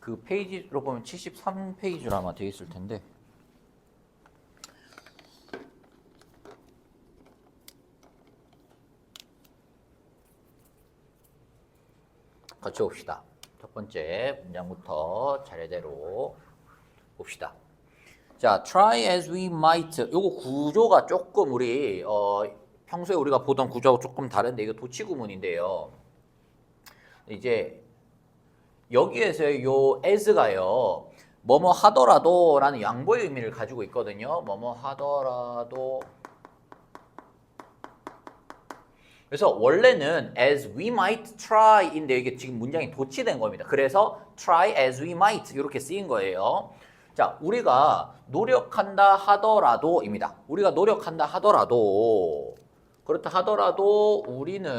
그 페이지로 보면 73페이지로 아마 되어 있을 텐데. 같이 봅시다. 첫 번째 문장부터 차례대로 봅시다. 자, try as we might. 요거 구조가 조금 우리 평소에 우리가 보던 구조하고 조금 다른데 이거 도치 구문인데요. 이제 여기에서 요 as가요. 뭐뭐 하더라도 라는 양보의 의미를 가지고 있거든요. 뭐뭐 하더라도. 그래서 원래는 as we might try인데 이게 지금 문장이 도치된 겁니다. 그래서 try as we might 이렇게 쓰인 거예요. 자, 우리가 노력한다 하더라도입니다. 우리가 노력한다 하더라도 그렇다 하더라도 우리는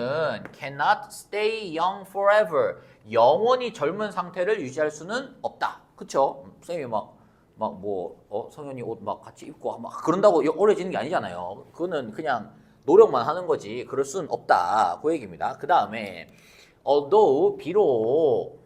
cannot stay young forever. 영원히 젊은 상태를 유지할 수는 없다. 그쵸? 쌤이 성현이 옷 막 같이 입고 막 그런다고 오래지는 게 아니잖아요. 그거는 그냥 노력만 하는 거지. 그럴 수는 없다. 그 얘기입니다. 그 다음에 although 비록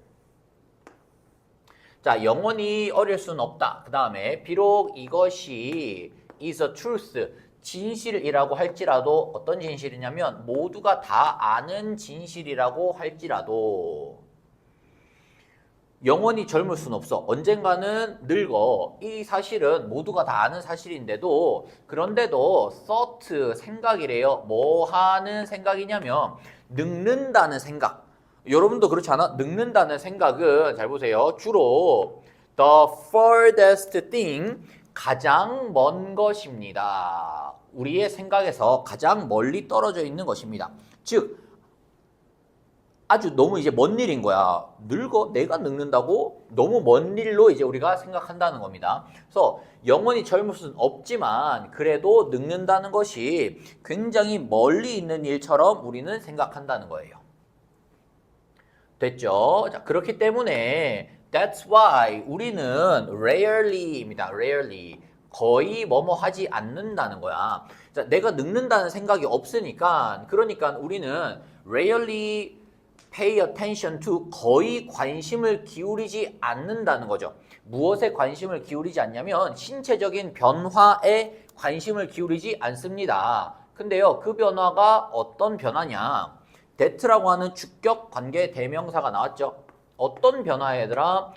자 영원히 어릴 수는 없다. 그 다음에 비록 이것이 is a truth 진실이라고 할지라도 어떤 진실이냐면 모두가 다 아는 진실이라고 할지라도 영원히 젊을 수는 없어. 언젠가는 늙어. 이 사실은 모두가 다 아는 사실인데도 그런데도 thought 생각이래요. 뭐 하는 생각이냐면 늙는다는 생각. 여러분도 그렇지 않아? 늙는다는 생각은 잘 보세요. 주로 the furthest thing 가장 먼 것입니다. 우리의 생각에서 가장 멀리 떨어져 있는 것입니다. 즉 아주 너무 이제 먼 일인 거야. 늙어? 내가 늙는다고? 너무 먼 일로 이제 우리가 생각한다는 겁니다. 그래서 영원히 젊을 수는 없지만 그래도 늙는다는 것이 굉장히 멀리 있는 일처럼 우리는 생각한다는 거예요. 됐죠? 자, 그렇기 때문에 that's why 우리는 rarely입니다. rarely. 거의 뭐뭐 하지 않는다는 거야. 자, 내가 늙는다는 생각이 없으니까 그러니까 우리는 rarely pay attention to 거의 관심을 기울이지 않는다는 거죠. 무엇에 관심을 기울이지 않냐면 신체적인 변화에 관심을 기울이지 않습니다. 근데요, 그 변화가 어떤 변화냐? that라고 하는 주격 관계 대명사가 나왔죠. 어떤 변화 얘들아?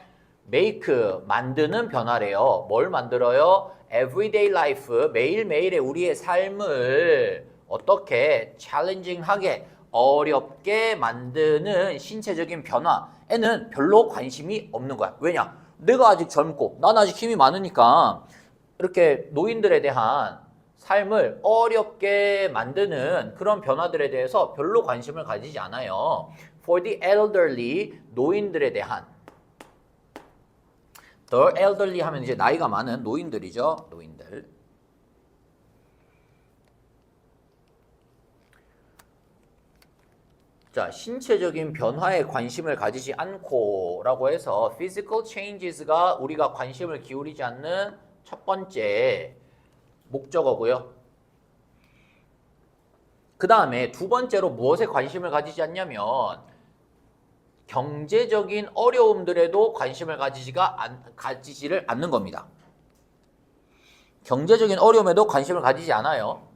make 만드는 변화래요. 뭘 만들어요? everyday life 매일매일의 우리의 삶을 어떻게 challenging하게 어렵게 만드는 신체적인 변화에는 별로 관심이 없는 거야. 왜냐? 내가 아직 젊고 난 아직 힘이 많으니까 이렇게 노인들에 대한 삶을 어렵게 만드는 그런 변화들에 대해서 별로 관심을 가지지 않아요. For the elderly, 노인들에 대한. The elderly 하면 이제 나이가 많은 노인들이죠. 노인들. 자, 신체적인 변화에 관심을 가지지 않고 라고 해서 physical changes가 우리가 관심을 기울이지 않는 첫 번째 목적어고요. 그 다음에 두 번째로 무엇에 관심을 가지지 않냐면 경제적인 어려움들에도 관심을 가지지를 않는 겁니다. 경제적인 어려움에도 관심을 가지지 않아요.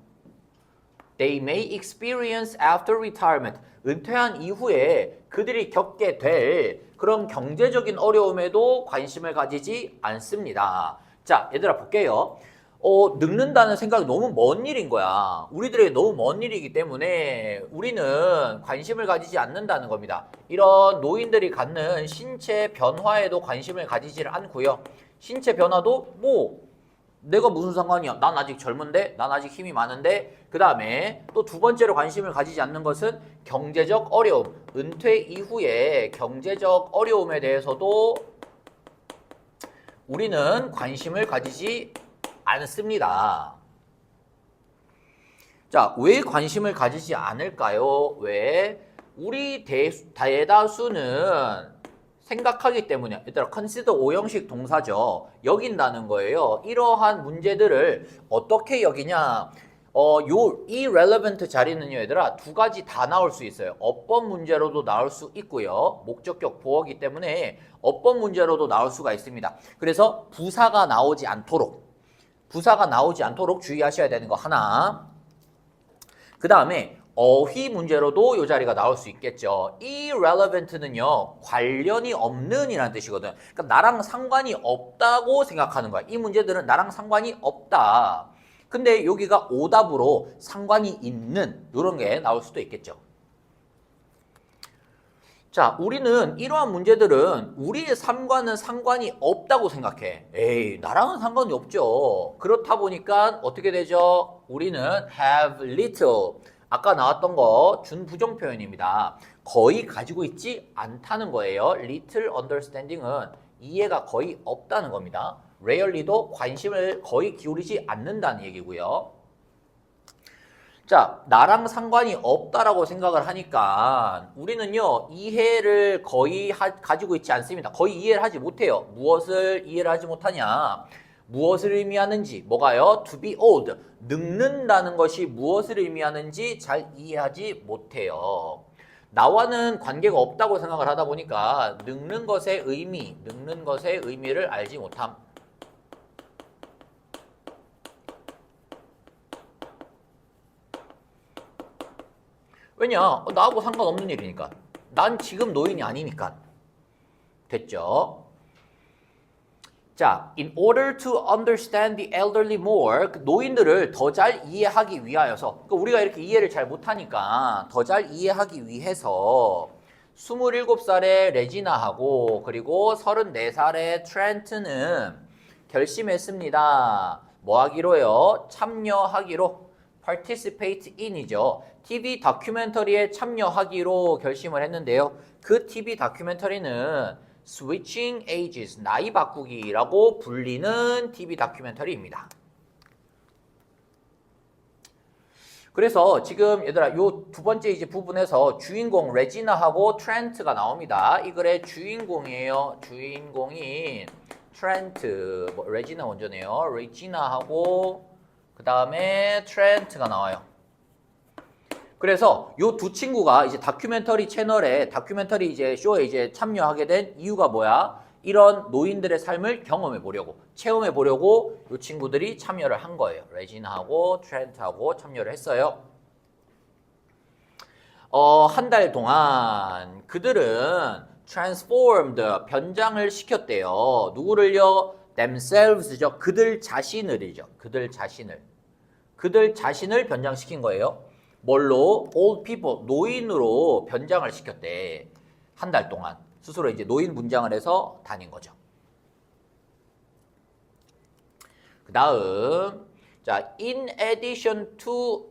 They may experience after retirement. 은퇴한 이후에 그들이 겪게 될 그런 경제적인 어려움에도 관심을 가지지 않습니다. 자, 얘들아 볼게요. 늙는다는 생각이 너무 먼 일인 거야. 우리들에게 너무 먼 일이기 때문에 우리는 관심을 가지지 않는다는 겁니다. 이런 노인들이 갖는 신체 변화에도 관심을 가지지를 않고요. 신체 변화도 내가 무슨 상관이야? 난 아직 젊은데? 난 아직 힘이 많은데? 그 다음에 또 두 번째로 관심을 가지지 않는 것은 경제적 어려움. 은퇴 이후에 경제적 어려움에 대해서도 우리는 관심을 가지지 않습니다. 자, 왜 관심을 가지지 않을까요? 왜? 우리 대다수는 생각하기 때문에 얘들아 consider 5형식 동사죠. 여긴다는 거예요. 이러한 문제들을 어떻게 여기냐? 요 irrelevant 자리는요, 얘들아, 두 가지 다 나올 수 있어요. 어법 문제로도 나올 수 있고요. 목적격 보어기 때문에 어법 문제로도 나올 수가 있습니다. 그래서 부사가 나오지 않도록 주의하셔야 되는 거 하나. 그 다음에 어휘 문제로도 이 자리가 나올 수 있겠죠. irrelevant는요, 관련이 없는 이라는 뜻이거든. 그러니까 나랑 상관이 없다고 생각하는 거야. 이 문제들은 나랑 상관이 없다. 근데 여기가 오답으로 상관이 있는 이런 게 나올 수도 있겠죠. 자, 우리는 이러한 문제들은 우리의 삶과는 상관이 없다고 생각해. 에이, 나랑은 상관이 없죠. 그렇다 보니까 어떻게 되죠? 우리는 have little. 아까 나왔던 거 준부정 표현입니다. 거의 가지고 있지 않다는 거예요. little understanding은 이해가 거의 없다는 겁니다. rarely도 관심을 거의 기울이지 않는다는 얘기고요. 자, 나랑 상관이 없다라고 생각을 하니까 우리는요, 이해를 거의 가지고 있지 않습니다. 거의 이해를 하지 못해요. 무엇을 이해를 하지 못하냐? 무엇을 의미하는지, 뭐가요? To be old, 늙는다는 것이 무엇을 의미하는지 잘 이해하지 못해요. 나와는 관계가 없다고 생각을 하다 보니까 늙는 것의 의미를 알지 못함. 왜냐? 나하고 상관없는 일이니까. 난 지금 노인이 아니니까. 됐죠? 자, in order to understand the elderly more, 노인들을 더 잘 이해하기 위하여서, 그러니까 우리가 이렇게 이해를 잘 못하니까 더 잘 이해하기 위해서 27살의 레지나하고 그리고 34살의 트렌트는 결심했습니다. 뭐 하기로요? 참여하기로. participate in이죠. TV 다큐멘터리에 참여하기로 결심을 했는데요. 그 TV 다큐멘터리는 Switching Ages, 나이 바꾸기라고 불리는 TV 다큐멘터리입니다. 그래서 지금 얘들아 요 두 번째 이제 부분에서 주인공 레지나하고 트렌트가 나옵니다. 이 글의 주인공이에요. 주인공인 트렌트, 뭐 레지나 먼저네요. 레지나하고 그 다음에 트렌트가 나와요. 그래서 요 두 친구가 이제 다큐멘터리 채널에 다큐멘터리 이제 쇼에 이제 참여하게 된 이유가 뭐야? 이런 노인들의 삶을 경험해 보려고, 체험해 보려고 요 친구들이 참여를 한 거예요. 레지나하고 트렌트하고 참여를 했어요. 한 달 동안 그들은 transformed, 변장을 시켰대요. 누구를요? themselves죠. 그들 자신을이죠. 그들 자신을 변장시킨 거예요. 뭘로? old people, 노인으로 변장을 시켰대. 한 달 동안. 스스로 이제 노인 분장을 해서 다닌 거죠. 그 다음, 자, in addition to,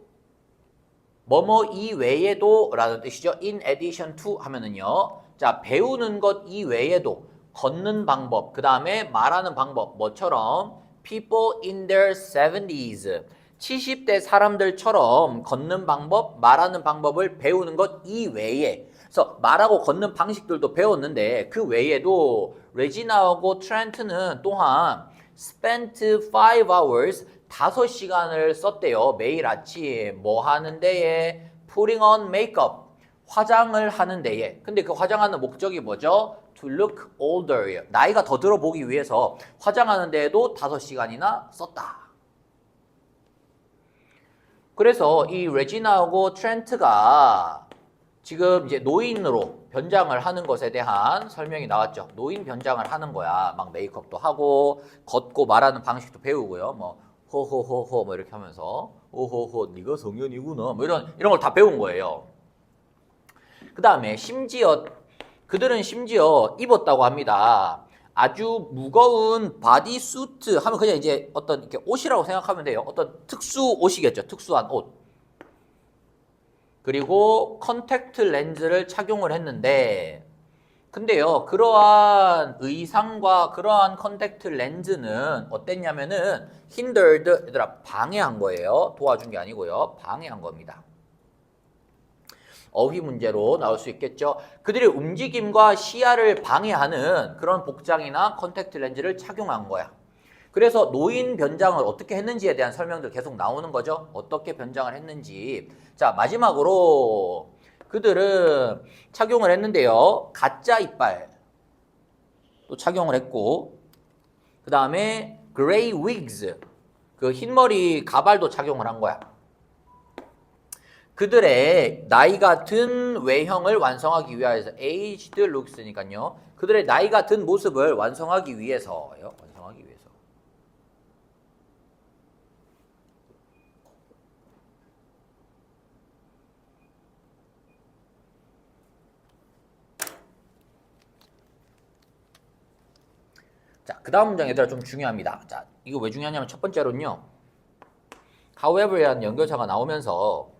뭐뭐 이외에도 라는 뜻이죠. in addition to 하면은요. 자, 배우는 것 이외에도, 걷는 방법, 그 다음에 말하는 방법, 뭐처럼? people in their 70s. 70대 사람들처럼 걷는 방법, 말하는 방법을 배우는 것 이외에, 그래서 말하고 걷는 방식들도 배웠는데 그 외에도 레지나하고 트렌트는 또한 spent 5 hours, 5시간을 썼대요. 매일 아침 뭐 하는 데에? putting on makeup, 화장을 하는 데에. 근데 그 화장하는 목적이 뭐죠? to look older, 나이가 더 들어 보기 위해서 화장하는 데에도 5시간이나 썼다. 그래서 이 레지나하고 트렌트가 지금 이제 노인으로 변장을 하는 것에 대한 설명이 나왔죠. 노인 변장을 하는 거야. 막 메이크업도 하고 걷고 말하는 방식도 배우고요. 뭐 호호호호 뭐 이렇게 하면서 오호호 네가 성현이구나 뭐 이런 걸 다 배운 거예요. 그 다음에 그들은 심지어 입었다고 합니다. 아주 무거운 바디수트 하면 그냥 이제 어떤 이렇게 옷이라고 생각하면 돼요. 어떤 특수 옷이겠죠. 특수한 옷. 그리고 컨택트 렌즈를 착용을 했는데, 근데요, 그러한 의상과 그러한 컨택트 렌즈는 어땠냐면은 hindered, 얘들아 방해한 거예요. 도와준 게 아니고요. 방해한 겁니다. 어휘 문제로 나올 수 있겠죠. 그들의 움직임과 시야를 방해하는 그런 복장이나 컨택트 렌즈를 착용한 거야. 그래서 노인 변장을 어떻게 했는지에 대한 설명들 계속 나오는 거죠. 어떻게 변장을 했는지. 자, 마지막으로 그들은 착용을 했는데요. 가짜 이빨 또 착용을 했고, 그 다음에 그레이 위그즈, 그 흰머리 가발도 착용을 한 거야. 그들의 나이가 든 외형을 완성하기 위해서 aged looks니까요. 그들의 나이가 든 모습을 완성하기 위해서요. 완성하기 위해서. 자, 그 다음 문장 얘들아 좀 중요합니다. 자, 이거 왜 중요하냐면 첫 번째로는요. however이라는 연결사가 나오면서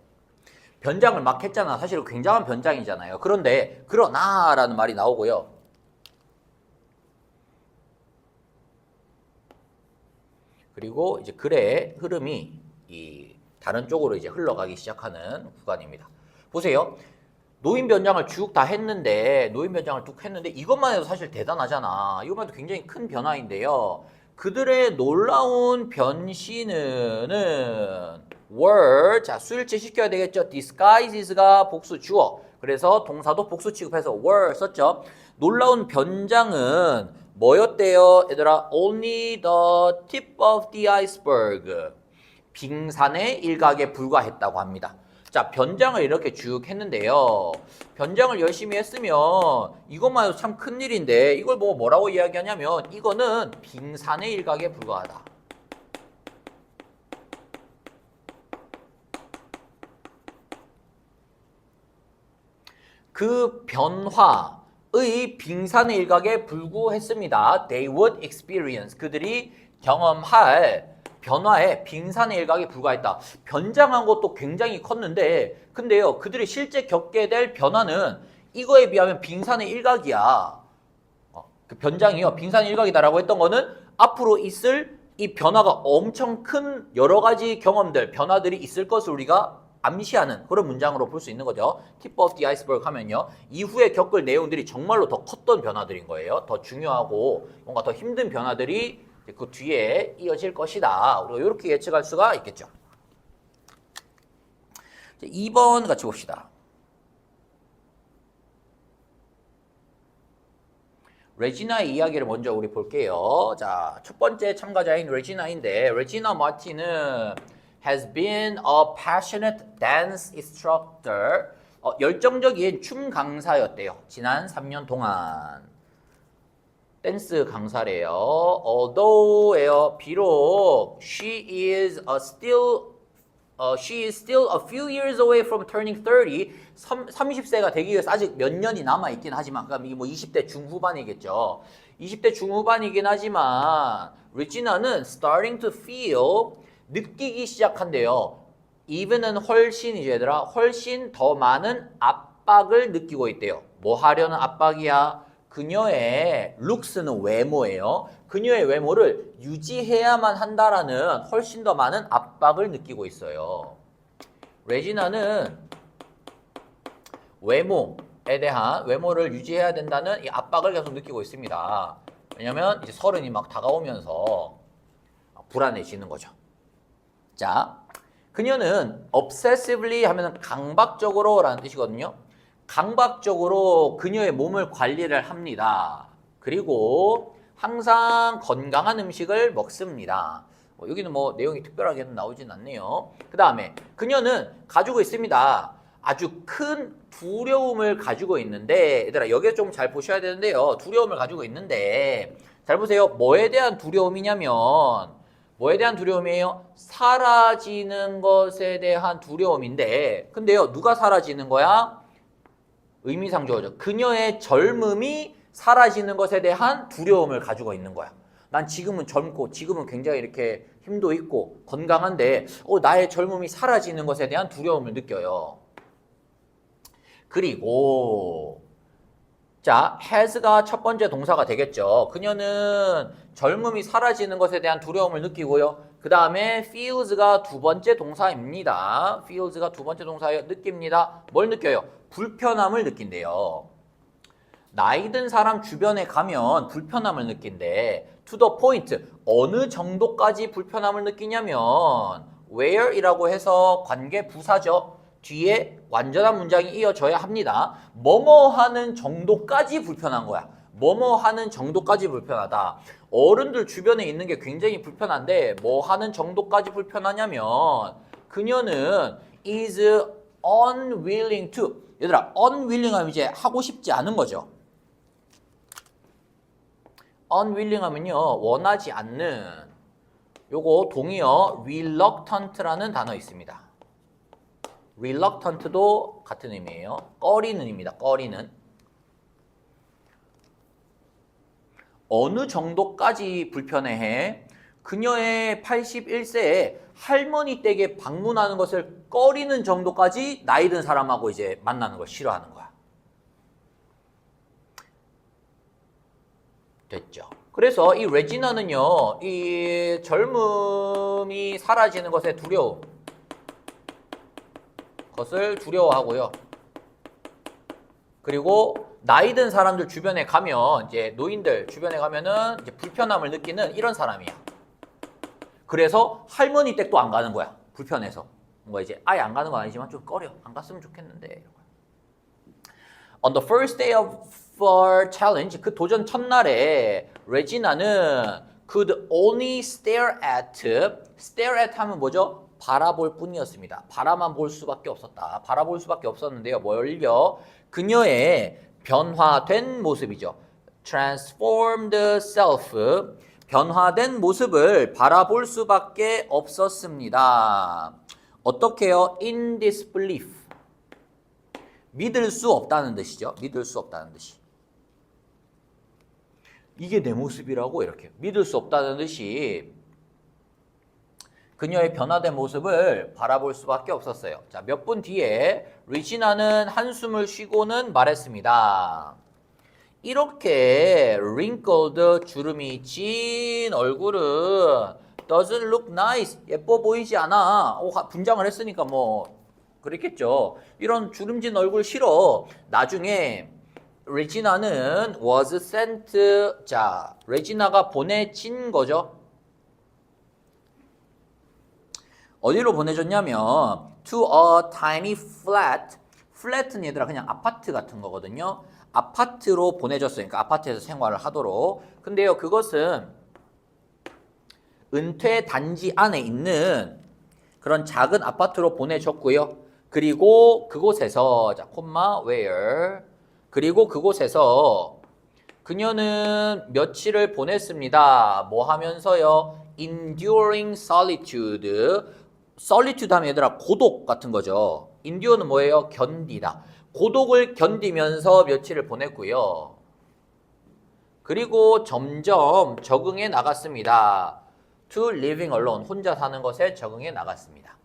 변장을 막 했잖아. 사실 굉장한 변장이잖아요. 그런데 그러나라는 말이 나오고요. 그리고 이제 글의 흐름이 이 다른 쪽으로 이제 흘러가기 시작하는 구간입니다. 보세요. 노인 변장을 쭉 다 했는데, 노인 변장을 쭉 했는데, 이것만 해도 사실 대단하잖아. 이것만 해도 굉장히 큰 변화인데요. 그들의 놀라운 변신은 were, 자, 수일치 시켜야 되겠죠. disguises가 복수 주어. 그래서 동사도 복수 취급해서 were 썼죠. 놀라운 변장은 뭐였대요? 얘들아, only the tip of the iceberg. 빙산의 일각에 불과했다고 합니다. 자, 변장을 이렇게 쭉 했는데요. 변장을 열심히 했으면 이것만 해도 참 큰일인데 이걸 보고 뭐라고 이야기하냐면 이거는 빙산의 일각에 불과하다. 그 변화의 빙산의 일각에 불구했습니다. They would experience. 그들이 경험할 변화에 빙산의 일각에 불과했다. 변장한 것도 굉장히 컸는데 근데요. 그들이 실제 겪게 될 변화는 이거에 비하면 빙산의 일각이야. 그 변장이요. 빙산의 일각이다라고 했던 거는 앞으로 있을 이 변화가 엄청 큰 여러 가지 경험들, 변화들이 있을 것을 우리가 암시하는 그런 문장으로 볼 수 있는 거죠. tip of the iceberg 하면요. 이후에 겪을 내용들이 정말로 더 컸던 변화들인 거예요. 더 중요하고 뭔가 더 힘든 변화들이 그 뒤에 이어질 것이다. 우리가 이렇게 예측할 수가 있겠죠. 2번 같이 봅시다. 레지나의 이야기를 먼저 우리 볼게요. 자, 첫 번째 참가자인 레지나인데 레지나 마틴은 has been a passionate dance instructor. 열정적인 춤 강사였대요. 지난 3년 동안. 댄스 강사래요. Although예요. 비록 she is still a few years away from turning 30. 30세가 되기 위해서 아직 몇 년이 남아 있긴 하지만 그러니까 이게 뭐 20대 중후반이겠죠. 20대 중후반이긴 하지만 리지나는 starting to feel 느끼기 시작한대요. even은 훨씬이죠, 얘들아. 훨씬 더 많은 압박을 느끼고 있대요. 뭐 하려는 압박이야? 그녀의 looks는 외모예요. 그녀의 외모를 유지해야만 한다라는 훨씬 더 많은 압박을 느끼고 있어요. 레지나는 외모에 대한 외모를 유지해야 된다는 이 압박을 계속 느끼고 있습니다. 왜냐면 이제 30이 막 다가오면서 불안해지는 거죠. 자, 그녀는 obsessively 하면 강박적으로 라는 뜻이거든요. 강박적으로 그녀의 몸을 관리를 합니다. 그리고 항상 건강한 음식을 먹습니다. 여기는 뭐 내용이 특별하게 나오진 않네요. 그 다음에 그녀는 가지고 있습니다. 아주 큰 두려움을 가지고 있는데 얘들아 여기에 좀 잘 보셔야 되는데요. 두려움을 가지고 있는데 잘 보세요. 뭐에 대한 두려움이냐면 뭐에 대한 두려움이에요? 사라지는 것에 대한 두려움인데 근데요 누가 사라지는 거야? 의미상 주어져. 그녀의 젊음이 사라지는 것에 대한 두려움을 가지고 있는 거야. 난 지금은 젊고 지금은 굉장히 이렇게 힘도 있고 건강한데 나의 젊음이 사라지는 것에 대한 두려움을 느껴요. 그리고 자, has가 첫 번째 동사가 되겠죠. 그녀는 젊음이 사라지는 것에 대한 두려움을 느끼고요. 그 다음에 feels가 두 번째 동사입니다. feels가 두 번째 동사예요. 느낍니다. 뭘 느껴요? 불편함을 느낀대요. 나이 든 사람 주변에 가면 불편함을 느낀대. To the point. 어느 정도까지 불편함을 느끼냐면 where이라고 해서 관계 부사죠. 뒤에 완전한 문장이 이어져야 합니다. 뭐뭐 하는 정도까지 불편한 거야. 뭐뭐 하는 정도까지 불편하다. 어른들 주변에 있는 게 굉장히 불편한데 뭐 하는 정도까지 불편하냐면 그녀는 is unwilling to. 얘들아, unwilling 하면 이제 하고 싶지 않은 거죠. unwilling 하면요, 원하지 않는. 요거 동의어 reluctant라는 단어 있습니다. reluctant도 같은 의미예요. 꺼리는입니다. 꺼리는. 어느 정도까지 불편해해? 그녀의 81세에 할머니 댁에 방문하는 것을 꺼리는 정도까지 나이 든 사람하고 이제 만나는 걸 싫어하는 거야. 됐죠. 그래서 이 레지나는요, 이 젊음이 사라지는 것에 것을 두려워하고요. 그리고 나이 든 사람들 주변에 가면 이제 노인들 주변에 가면은 이제 불편함을 느끼는 이런 사람이야. 그래서 할머니 댁도 안 가는 거야. 불편해서. 뭔가 이제 아예 안 가는 건 아니지만 좀 꺼려. 안 갔으면 좋겠는데. On the first day of our challenge, 그 도전 첫날에 레지나는 could only stare at 하면 뭐죠? 바라볼 뿐이었습니다. 바라만 볼 수밖에 없었다. 바라볼 수밖에 없었는데요. 뭘요? 그녀의 변화된 모습이죠. transformed self, 변화된 모습을 바라볼 수밖에 없었습니다. 어떻게요? in disbelief. 믿을 수 없다는 뜻이죠. 믿을 수 없다는 뜻이. 이게 내 모습이라고 이렇게. 믿을 수 없다는 뜻이 그녀의 변화된 모습을 바라볼 수밖에 없었어요. 자, 몇 분 뒤에 리지나는 한숨을 쉬고는 말했습니다. 이렇게 wrinkled, 주름이 진 얼굴은 doesn't look nice, 예뻐 보이지 않아. 분장을 했으니까 뭐 그랬겠죠. 이런 주름진 얼굴 싫어. 나중에 레지나는 was sent, 자, 레지나가 보내진 거죠. 어디로 보내줬냐면 to a tiny flat. flat는 얘들아 그냥 아파트 같은 거거든요. 아파트로 보내줬어요. 그러니까 아파트에서 생활을 하도록. 근데요, 그것은 은퇴 단지 안에 있는 그런 작은 아파트로 보내줬고요. 그리고 그곳에서 자, where. 그리고 그곳에서 그녀는 며칠을 보냈습니다. 뭐 하면서요? enduring solitude. solitude 하면 얘들아 고독 같은 거죠. endure는 뭐예요? 견디다. 고독을 견디면서 며칠을 보냈고요. 그리고 점점 적응해 나갔습니다. to living alone. 혼자 사는 것에 적응해 나갔습니다.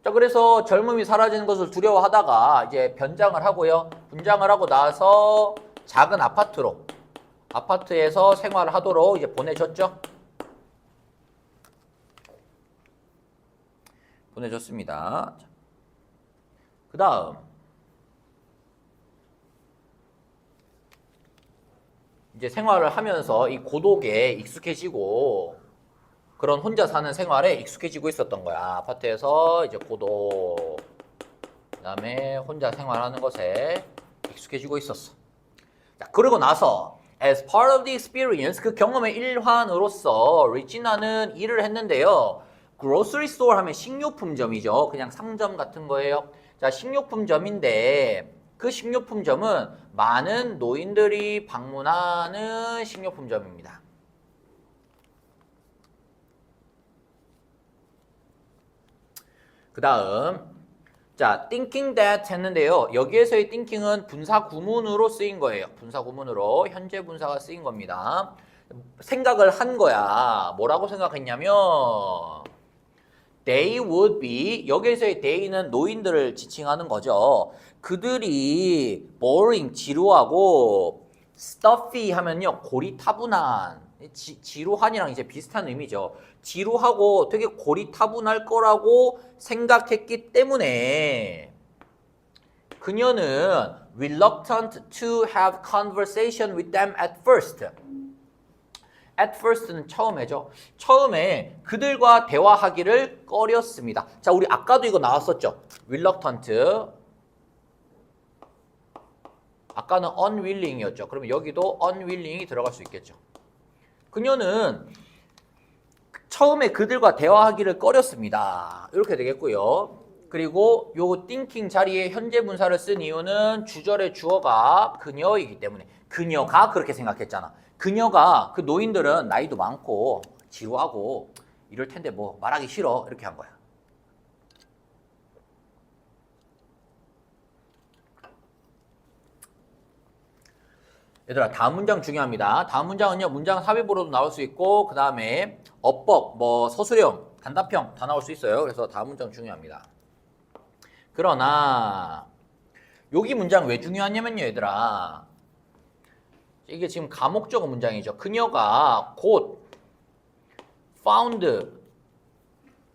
자, 그래서 젊음이 사라지는 것을 두려워하다가 이제 변장을 하고요. 분장을 하고 나서 작은 아파트에서 생활을 하도록 이제 보내줬죠. 보내줬습니다. 그 다음 이제 생활을 하면서 이 고독에 익숙해지고 그런 혼자 사는 생활에 익숙해지고 있었던 거야. 아파트에서 이제 고독, 그 다음에 혼자 생활하는 것에 익숙해지고 있었어. 자, 그러고 나서 as part of the experience, 그 경험의 일환으로서 리지나는 일을 했는데요. grocery store 하면 식료품점이죠. 그냥 상점 같은 거예요. 자, 식료품점인데 그 식료품점은 많은 노인들이 방문하는 식료품점입니다. 그 다음 자, thinking that 했는데요. 여기에서의 thinking은 분사 구문으로 쓰인 거예요. 분사 구문으로 현재 분사가 쓰인 겁니다. 생각을 한 거야. 뭐라고 생각했냐면 they would be, 여기에서의 they는 노인들을 지칭하는 거죠. 그들이 boring, 지루하고 stuffy 하면요, 고리타분한, 지루한이랑 이제 비슷한 의미죠. 지루하고 되게 고리타분할 거라고 생각했기 때문에 그녀는 reluctant to have conversation with them at first. At first는 처음에죠. 처음에 그들과 대화하기를 꺼렸습니다. 자, 우리 아까도 이거 나왔었죠. reluctant. 아까는 unwilling이었죠. 그러면 여기도 unwilling이 들어갈 수 있겠죠. 그녀는 처음에 그들과 대화하기를 꺼렸습니다. 이렇게 되겠고요. 그리고 요 thinking 자리에 현재 분사를 쓴 이유는 주절의 주어가 그녀이기 때문에 그녀가 그렇게 생각했잖아. 그녀가 그 노인들은 나이도 많고 지루하고 이럴 텐데 뭐 말하기 싫어 이렇게 한 거야. 얘들아 다음 문장 중요합니다. 다음 문장은요 문장 삽입으로도 나올 수 있고 그 다음에 어법, 뭐 서술형, 단답형 다 나올 수 있어요. 그래서 다음 문장 중요합니다. 그러나 여기 문장 왜 중요하냐면요 얘들아 이게 지금 가목적어 문장이죠. 그녀가 곧 found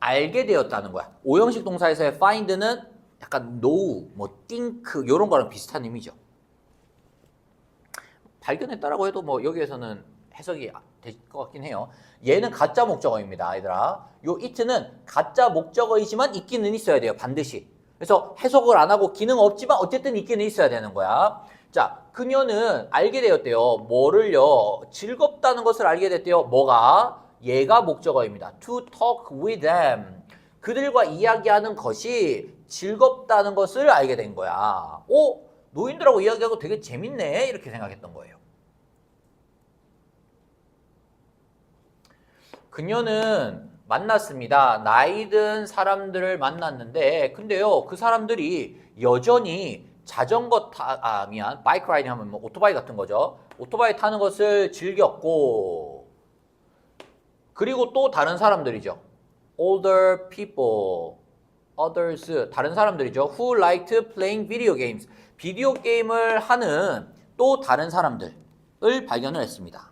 알게 되었다는 거야. 오형식 동사에서의 find는 약간 know, 뭐 think 이런 거랑 비슷한 의미죠. 발견했다라고 해도 뭐 여기에서는 해석이 될 것 같긴 해요. 얘는 가짜 목적어입니다, 얘들아. 요 it는 가짜 목적어이지만 있기는 있어야 돼요, 반드시. 그래서 해석을 안 하고 기능 없지만 어쨌든 있기는 있어야 되는 거야. 자, 그녀는 알게 되었대요. 뭐를요? 즐겁다는 것을 알게 됐대요. 뭐가? 얘가 목적어입니다. To talk with them. 그들과 이야기하는 것이 즐겁다는 것을 알게 된 거야. 오, 노인들하고 이야기하고 되게 재밌네. 이렇게 생각했던 거예요. 그녀는 만났습니다. 나이 든 사람들을 만났는데 근데요 그 사람들이 여전히 자전거 바이크 라이딩 하면 뭐 오토바이 같은 거죠. 오토바이 타는 것을 즐겼고 그리고 또 다른 사람들이죠. older people, others, 다른 사람들이죠. who liked playing video games, 비디오 게임을 하는 또 다른 사람들을 발견을 했습니다.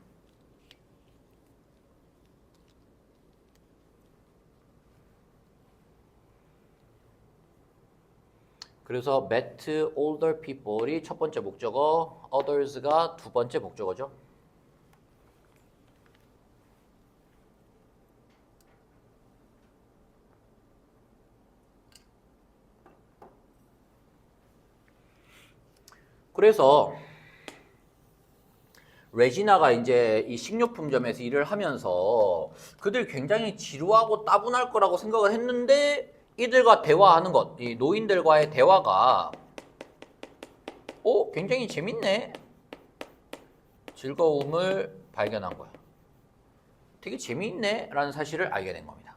그래서 met older people이 첫 번째 목적어, others가 두 번째 목적어죠. 그래서 레지나가 이제 이 식료품점에서 일을 하면서 그들 굉장히 지루하고 따분할 거라고 생각을 했는데 이들과 대화하는 것, 이 노인들과의 대화가 굉장히 재밌네. 즐거움을 발견한 거야. 되게 재미있네 라는 사실을 알게 된 겁니다.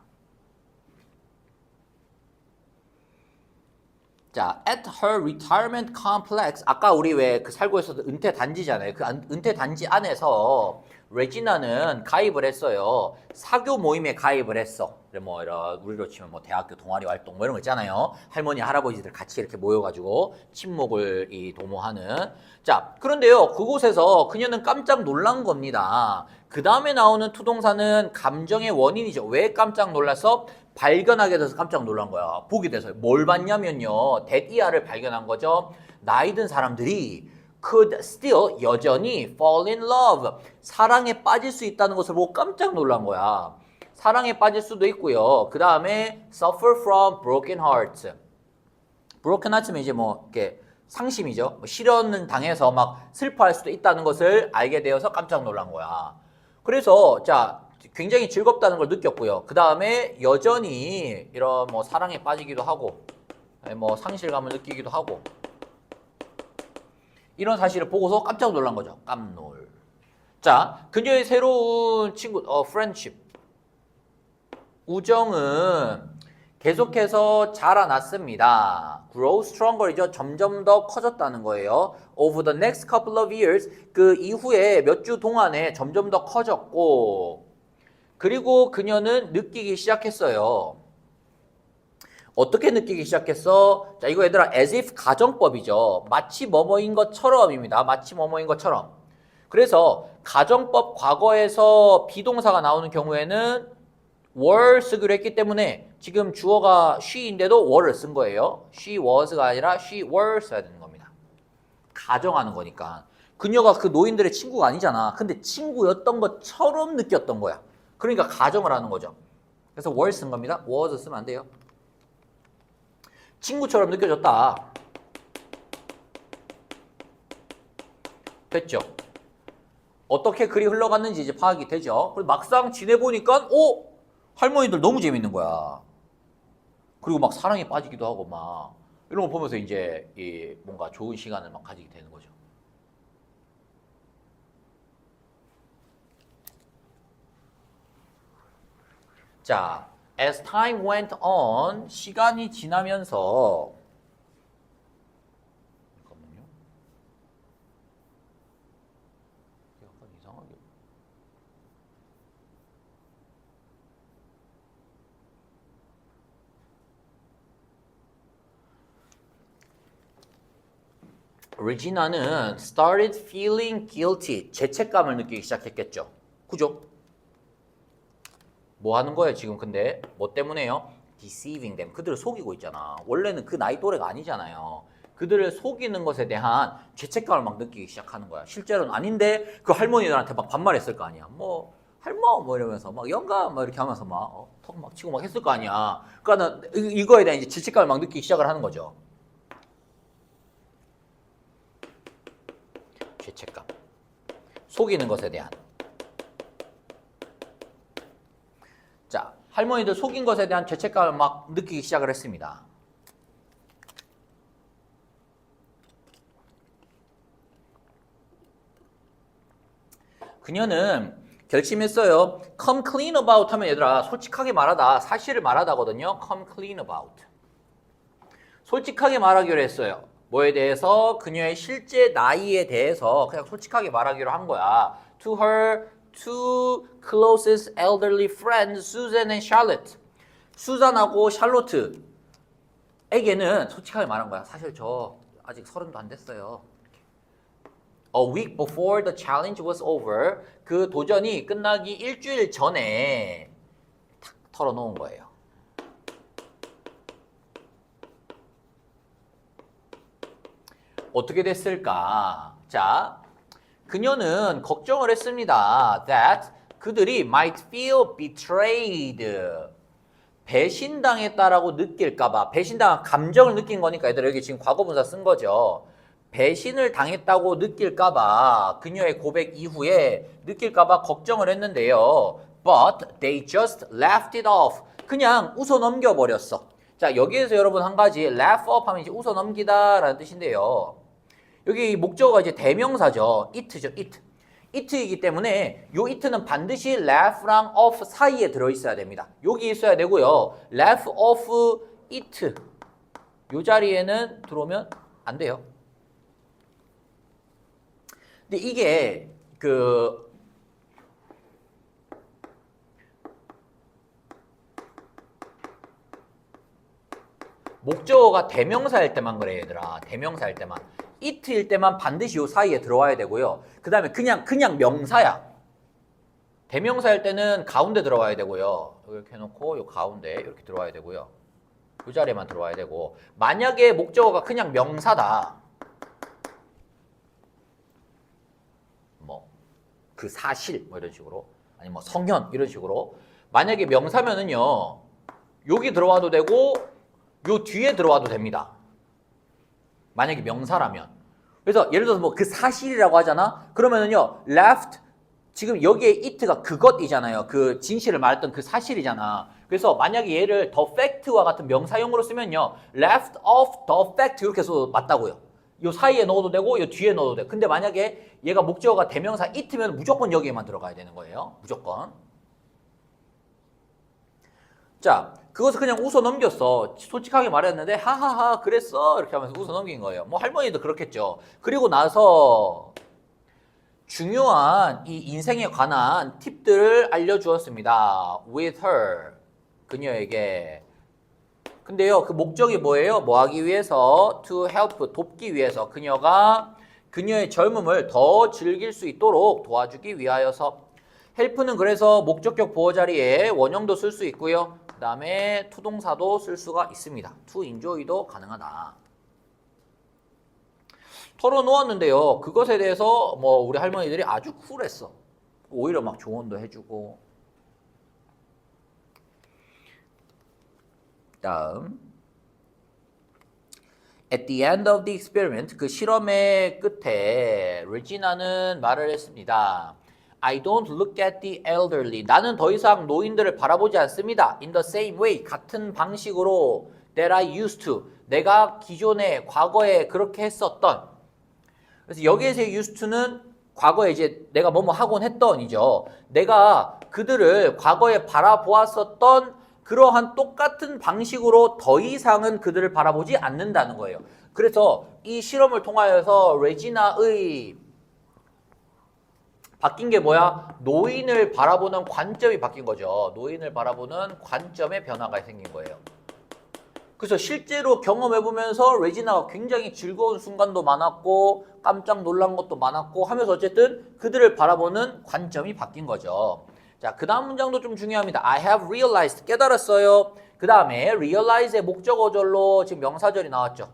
자, at her retirement complex 아까 우리 왜 그 살고 있었던 은퇴 단지잖아요. 그 은퇴 단지 안에서 레지나는 가입을 했어요. 사교 모임에 가입을 했어. 뭐 이런 우리로 치면 뭐 대학교 동아리 활동 뭐 이런 거 있잖아요. 할머니 할아버지들 같이 이렇게 모여가지고 친목을 도모하는. 자, 그런데요 그곳에서 그녀는 깜짝 놀란 겁니다. 그 다음에 나오는 투동사는 감정의 원인이죠. 왜 깜짝 놀라서? 발견하게 돼서 깜짝 놀란 거야. 보게 돼서 뭘 봤냐면요. 데디아를 발견한 거죠. 나이 든 사람들이 could still 여전히 fall in love 사랑에 빠질 수 있다는 것을 보고 깜짝 놀란 거야. 사랑에 빠질 수도 있고요. 그 다음에 suffer from broken hearts. broken hearts면 이제 뭐 이렇게 상심이죠. 뭐 실연을 당해서 막 슬퍼할 수도 있다는 것을 알게 되어서 깜짝 놀란 거야. 그래서 자 굉장히 즐겁다는 걸 느꼈고요. 그 다음에 여전히 이런 뭐 사랑에 빠지기도 하고 뭐 상실감을 느끼기도 하고 이런 사실을 보고서 깜짝 놀란 거죠. 깜놀. 자, 그녀의 새로운 친구, friendship. 우정은 계속해서 자라났습니다. grow stronger이죠. 점점 더 커졌다는 거예요. over the next couple of years. 그 이후에 몇 주 동안에 점점 더 커졌고 그리고 그녀는 느끼기 시작했어요. 어떻게 느끼기 시작했어? 자, 이거 얘들아 as if 가정법이죠. 마치 뭐뭐인 것처럼입니다. 마치 뭐뭐인 것처럼. 그래서 가정법 과거에서 비동사가 나오는 경우에는 were 쓰기로 했기 때문에 지금 주어가 she인데도 were를 쓴 거예요. she was가 아니라 she were 써야 되는 겁니다. 가정하는 거니까. 그녀가 그 노인들의 친구가 아니잖아. 근데 친구였던 것처럼 느꼈던 거야. 그러니까 가정을 하는 거죠. 그래서 were 쓴 겁니다. was 쓰면 안 돼요. 친구처럼 느껴졌다. 됐죠? 어떻게 글이 흘러갔는지 이제 파악이 되죠. 그리고 막상 지내보니까 할머니들 너무 재밌는 거야. 그리고 막 사랑에 빠지기도 하고 막 이런 거 보면서 이제 뭔가 좋은 시간을 막 가지게 되는 거죠. 자, as time went on, 시간이 지나면서 잠깐만요. 약간 이상하게 리지나는 started feeling guilty, 죄책감을 느끼기 시작했겠죠. 그죠? 뭐 하는 거예요 지금 근데? 뭐 때문에요? deceiving them. 그들을 속이고 있잖아. 원래는 그 나이 또래가 아니잖아요. 그들을 속이는 것에 대한 죄책감을 막 느끼기 시작하는 거야. 실제로는 아닌데 그 할머니들한테 막 반말했을 거 아니야. 뭐 할머 뭐 이러면서 막 영감 막 이렇게 하면서 막 턱 막 치고 막 했을 거 아니야. 그러니까는 이거에 대한 이제 죄책감을 막 느끼기 시작을 하는 거죠. 죄책감. 속이는 것에 대한. 자, 할머니들 속인 것에 대한 죄책감을 막 느끼기 시작을 했습니다. 그녀는 결심했어요. Come clean about 하면 얘들아 솔직하게 말하다, 사실을 말하다거든요. Come clean about. 솔직하게 말하기로 했어요. 뭐에 대해서? 그녀의 실제 나이에 대해서 그냥 솔직하게 말하기로 한 거야. To her two closest elderly friends, Susan and Charlotte. 수잔하고 샬롯에게는 솔직하게 말한 거야. 사실 저 아직 30도 안 됐어요. A week before the challenge was over. 그 도전이 끝나기 일주일 전에 탁 털어놓은 거예요. 어떻게 됐을까? 자, 그녀는 걱정을 했습니다. That 그들이 might feel betrayed. 배신당했다라고 느낄까봐. 배신당한 감정을 느낀 거니까 얘들 여기 지금 과거분사 쓴 거죠. 배신을 당했다고 느낄까봐 그녀의 고백 이후에 느낄까봐 걱정을 했는데요. But they just laughed it off. 그냥 웃어 넘겨버렸어. 자, 여기에서 여러분 한 가지 laugh off 하면 이제 웃어 넘기다 라는 뜻인데요. 여기 목적어가 이제 대명사죠. it죠, it. it이기 때문에 요 it는 반드시 laugh랑 off 사이에 들어있어야 됩니다. 여기 있어야 되고요. laugh off it 요 자리에는 들어오면 안 돼요. 근데 이게 목적어가 대명사일 때만 그래 얘들아. 대명사일 때만. it일 때만 반드시 요 사이에 들어와야 되고요. 그 다음에 그냥 명사야. 대명사일 때는 가운데 들어와야 되고요. 이렇게 해놓고 요 가운데 이렇게 들어와야 되고요. 요 자리에만 들어와야 되고, 만약에 목적어가 그냥 명사다. 뭐 그 사실 뭐 이런 식으로, 아니 뭐 성현 이런 식으로. 만약에 명사면은요 여기 들어와도 되고 요 뒤에 들어와도 됩니다. 만약에 명사라면. 그래서 예를 들어서 뭐 그 사실이라고 하잖아. 그러면은요 left, 지금 여기에 it가 그것이잖아요. 그 진실을 말했던 그 사실이잖아. 그래서 만약에 얘를 the fact와 같은 명사형으로 쓰면요 left of the fact 이렇게 써도 맞다고요. 요 사이에 넣어도 되고 요 뒤에 넣어도 돼. 근데 만약에 얘가 목적어가 대명사 it면 무조건 여기에만 들어가야 되는 거예요. 무조건. 자, 그것을 그냥 웃어 넘겼어. 솔직하게 말했는데 하하하 그랬어 이렇게 하면서 웃어 넘긴 거예요. 뭐 할머니도 그렇겠죠. 그리고 나서 중요한 이 인생에 관한 팁들을 알려주었습니다. With her, 그녀에게. 근데요 그 목적이 뭐예요? 뭐 하기 위해서? To help, 돕기 위해서. 그녀가 그녀의 젊음을 더 즐길 수 있도록 도와주기 위하여서. help는 그래서 목적격 보어 자리에 원형도 쓸 수 있고요. 그 다음에 투동사도 쓸 수가 있습니다. to enjoy도 가능하다. 털어놓았는데요. 그것에 대해서 뭐 우리 할머니들이 아주 쿨했어. 오히려 막 조언도 해주고. 다음. At the end of the experiment, 그 실험의 끝에 레지나는 말을 했습니다. I don't look at the elderly. 나는 더 이상 노인들을 바라보지 않습니다. In the same way, 같은 방식으로 that I used to. 내가 기존에 과거에 그렇게 했었던. 그래서 여기에서의 used to는 과거에 이제 내가 뭐뭐 하곤 했던이죠. 내가 그들을 과거에 바라보았었던 그러한 똑같은 방식으로 더 이상은 그들을 바라보지 않는다는 거예요. 그래서 이 실험을 통하여서 레지나의 바뀐 게 뭐야? 노인을 바라보는 관점이 바뀐 거죠. 노인을 바라보는 관점의 변화가 생긴 거예요. 그래서 실제로 경험해보면서 레지나가 굉장히 즐거운 순간도 많았고 깜짝 놀란 것도 많았고 하면서 어쨌든 그들을 바라보는 관점이 바뀐 거죠. 자, 그 다음 문장도 좀 중요합니다. I have realized, 깨달았어요. 그 다음에 realize의 목적어절로 지금 명사절이 나왔죠.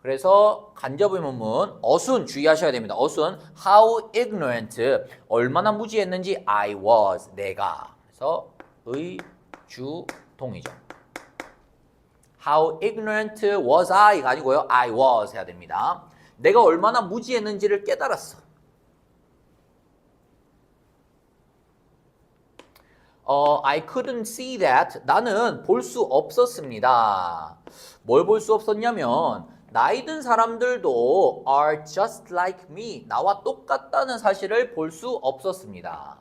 그래서 간접 의문문, 어순 주의하셔야 됩니다. 어순, how ignorant, 얼마나 무지했는지 I was, 내가. 그래서 의, 주, 동이죠. How ignorant was I가 아니고요. I was 해야 됩니다. 내가 얼마나 무지했는지를 깨달았어. I couldn't see that. 나는 볼 수 없었습니다. 뭘 볼 수 없었냐면 나이 든 사람들도 are just like me. 나와 똑같다는 사실을 볼 수 없었습니다.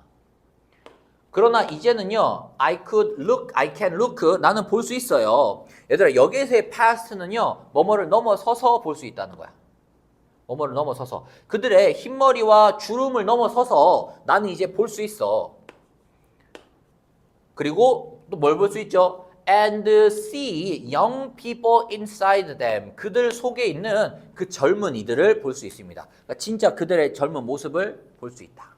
그러나 이제는요, I can look, 나는 볼 수 있어요. 얘들아, 여기에서의 past는요, 뭐뭐를 넘어서서 볼 수 있다는 거야. 뭐뭐를 넘어서서. 그들의 흰머리와 주름을 넘어서서 나는 이제 볼 수 있어. 그리고 또 뭘 볼 수 있죠? And see young people inside them. 그들 속에 있는 그 젊은이들을 볼 수 있습니다. 그러니까 진짜 그들의 젊은 모습을 볼 수 있다.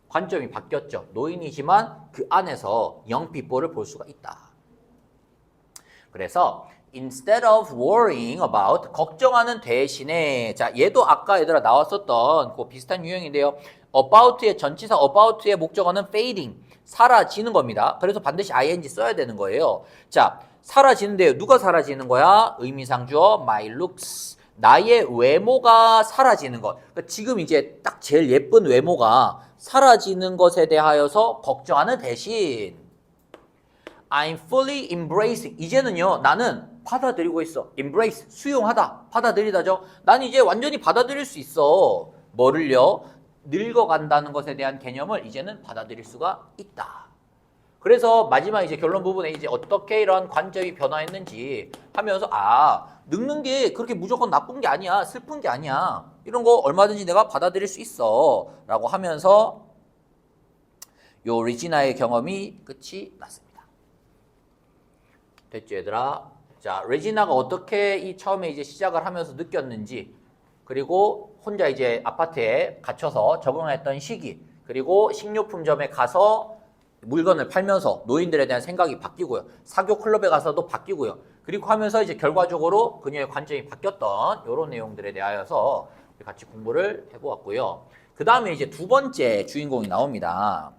관점이 바뀌었죠. 노인이지만 그 안에서 young people를 볼 수가 있다. 그래서 instead of worrying about, 걱정하는 대신에, 자, 얘도 아까 얘들아 나왔었던 그 비슷한 유형인데요. about의 전치사 about의 목적어는 fading, 사라지는 겁니다. 그래서 반드시 ing 써야 되는 거예요. 자, 사라지는데요. 누가 사라지는 거야? 의미상 주어 my looks, 나의 외모가 사라지는 것. 그러니까 지금 이제 딱 제일 예쁜 외모가 사라지는 것에 대하여서 걱정하는 대신 I'm fully embracing. 이제는요, 나는 받아들이고 있어. embrace, 수용하다, 받아들이다죠. 난 이제 완전히 받아들일 수 있어. 뭐를요? 늙어간다는 것에 대한 개념을 이제는 받아들일 수가 있다. 그래서 마지막 이제 결론 부분에 이제 어떻게 이런 관점이 변화했는지 하면서 늙는 게 그렇게 무조건 나쁜 게 아니야. 슬픈 게 아니야. 이런 거 얼마든지 내가 받아들일 수 있어. 라고 하면서 요 리지나의 경험이 끝이 났습니다. 됐죠, 얘들아? 자, 레지나가 어떻게 이 처음에 이제 시작을 하면서 느꼈는지, 그리고 혼자 이제 아파트에 갇혀서 적응했던 시기, 그리고 식료품점에 가서 물건을 팔면서 노인들에 대한 생각이 바뀌고요. 사교 클럽에 가서도 바뀌고요. 그리고 하면서 이제 결과적으로 그녀의 관점이 바뀌었던 이런 내용들에 대하여서 같이 공부를 해보았고요. 그 다음에 이제 두 번째 주인공이 나옵니다.